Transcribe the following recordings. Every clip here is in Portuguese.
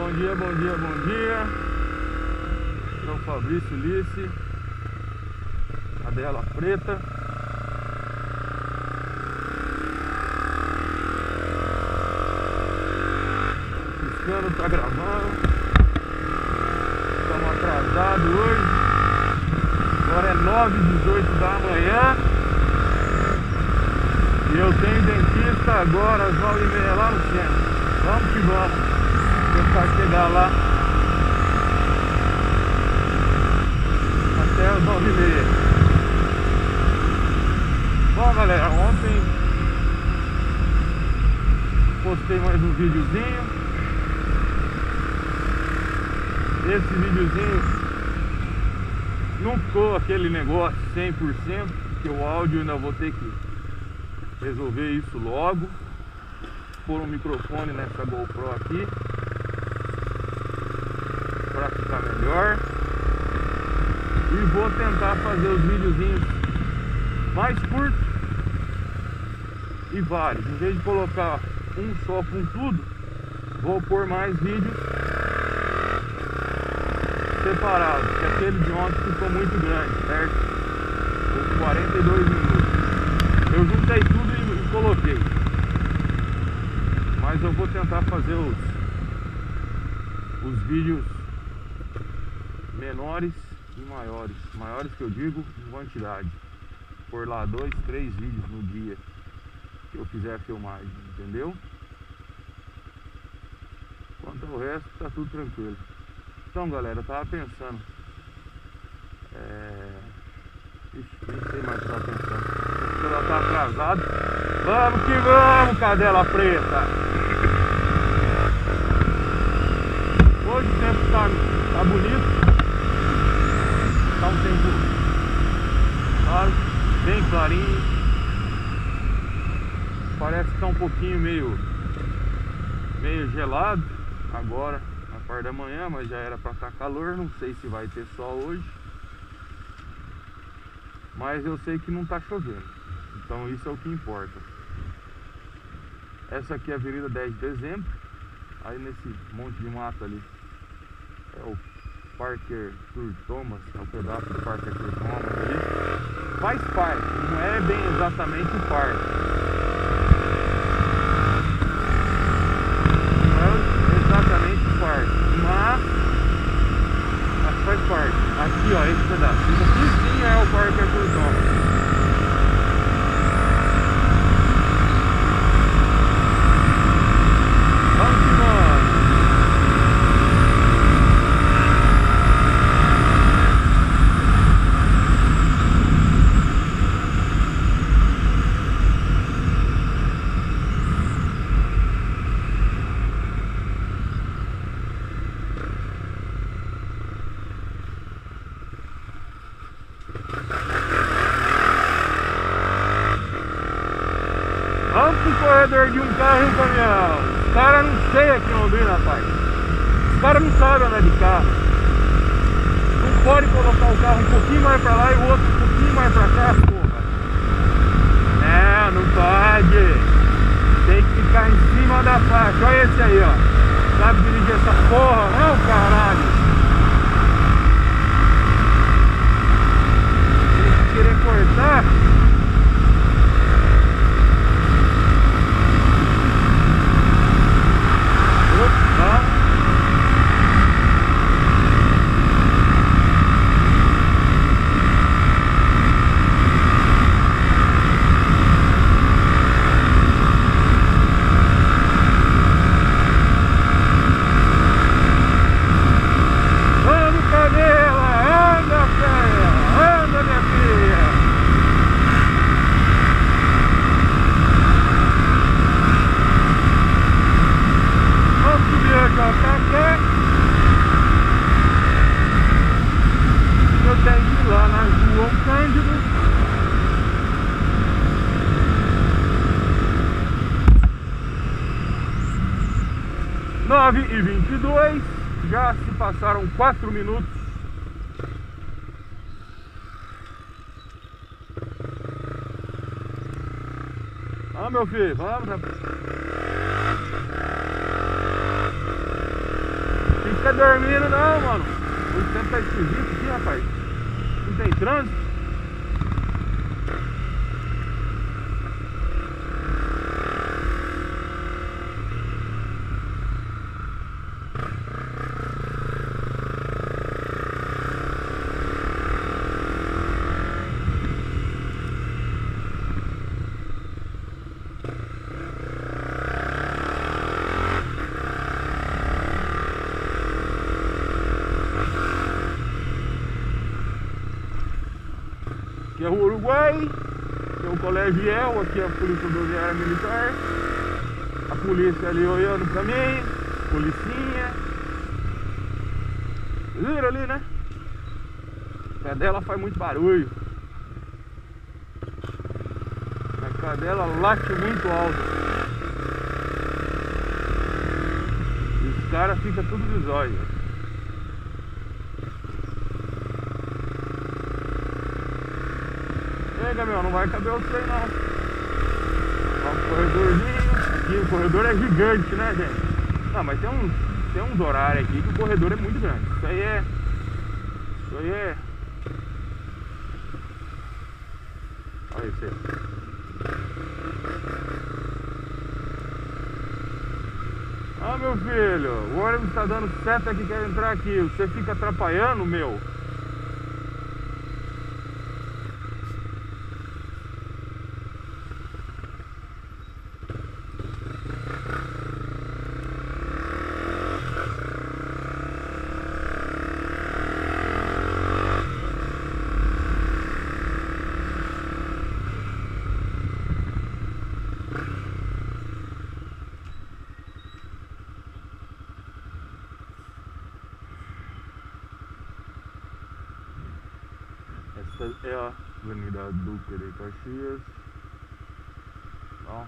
Bom dia, bom dia, bom dia. Aqui é o Fabrício Lice, cadela preta. Piscando, tá gravando. Estamos atrasados hoje. Agora é 9h18 da manhã. E eu tenho dentista agora às 9h30 lá no centro. Vamos que vamos. Tentar chegar lá até as 9h30. Bom, galera, ontem postei mais um videozinho. Esse videozinho não ficou aquele negócio 100%, porque o áudio ainda vou ter que resolver isso logo. Pôr um microfone nessa GoPro aqui para ficar melhor. E vou tentar fazer os videozinhos mais curtos e vários. Em vez de colocar um só com tudo, vou pôr mais vídeos separados, porque aquele de ontem ficou muito grande, certo? Com 42 minutos. Eu juntei tudo e coloquei. Mas eu vou tentar fazer os vídeos menores e maiores. Maiores que eu digo em quantidade. Por lá 2, 3 vídeos no dia que eu fizer a filmagem, entendeu? Quanto ao resto, tá tudo tranquilo. Então, galera, eu tava pensando. Ixi, nem sei mais o que eu tava pensando. O celular tá atrasado. Vamos que vamos, cadela preta! Hoje o tempo tá bonito. Tá um tempo claro, bem clarinho. Parece que tá um pouquinho meio gelado agora, na parte da manhã, mas já era pra estar calor. Não sei se vai ter sol hoje, mas eu sei que não tá chovendo, então isso é o que importa. Essa aqui é a Avenida 10 de Dezembro. Aí nesse monte de mato ali é o Parque Arthur Thomas, é o pedaço do Parque Arthur Thomas ali. Faz parte, não é bem exatamente o parque. Não é exatamente o parque, mas faz parte. Aqui, ó, esse pedaço. Isso aqui sim é o Parque Arthur Thomas. Vamos pro corredor de um carro e um caminhão. Os caras não sei aqui em Londrina, rapaz. Os caras não sabem andar de carro. Não pode colocar o carro um pouquinho mais pra lá e o outro um pouquinho mais pra cá, porra. Não pode. Tem que ficar em cima da faixa. Olha esse aí, ó. Sabe dirigir essa porra? Não, caralho. Tem que querer cortar. Eu tenho que ir lá na João Cândido. Nove e 22, já se passaram 4 minutos. Vamos, meu filho, vamos, rapaz. fica dormindo não, mano. O tempo tá esquisito aqui, rapaz. Não tem trânsito. Aqui é o Uruguai, aqui é o Colégio IEL, aqui é a Polícia Rodoviária Militar. A polícia ali olhando pra mim, policinha. Viram ali, né? A cadela faz muito barulho. A cadela late muito alto. E os caras ficam tudo de zóio. Meu, não vai caber o trem não. Ó, um corredorzinho. Aqui o corredor é gigante, né, gente? Não, mas tem uns horários aqui que o corredor é muito grande. Isso aí é. Olha isso aí. Ah, meu filho, o ônibus tá dando seta que quer entrar aqui. Você fica atrapalhando, meu. Essa é a Avenida Duque de Caxias. Ó.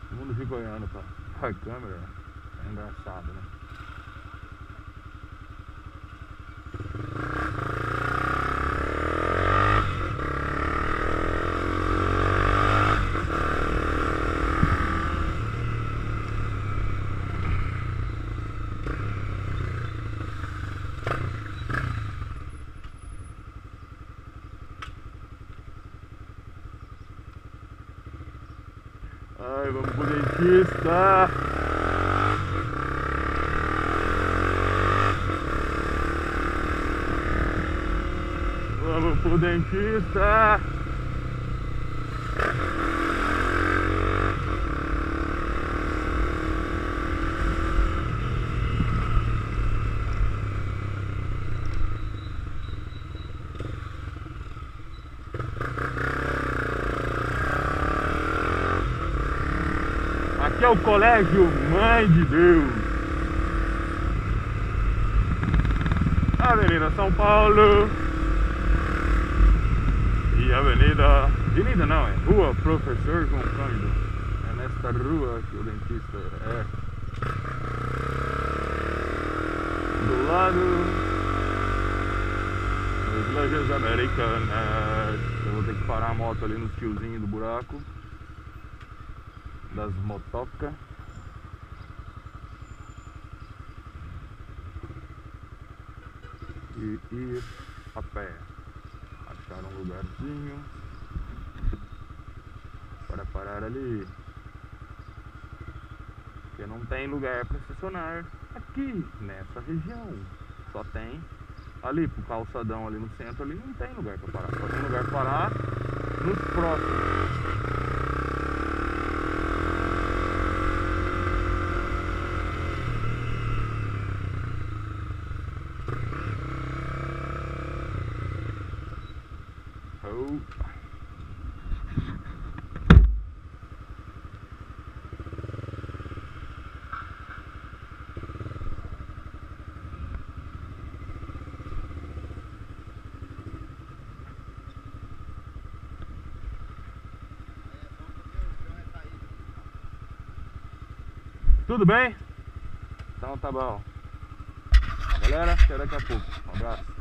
Todo mundo fica olhando pra câmera. É engraçado, né? Ai, vamos pro dentista. Vamos pro dentista. Aqui é o Colégio Mãe de Deus. Avenida São Paulo. E Avenida não, é Rua Professor João Cândido. É nesta rua que o dentista é. Do lado das lojas americanas. Eu vou ter que parar a moto ali no fiozinho do buraco das motocas. E ir a pé. Achar um lugarzinho para parar ali, porque não tem lugar para estacionar aqui nessa região. Só tem ali pro calçadão ali no centro, ali não tem lugar para parar. Só tem lugar para parar nos próximos. Tudo bem? Então tá bom. Galera, até daqui a pouco. Um abraço.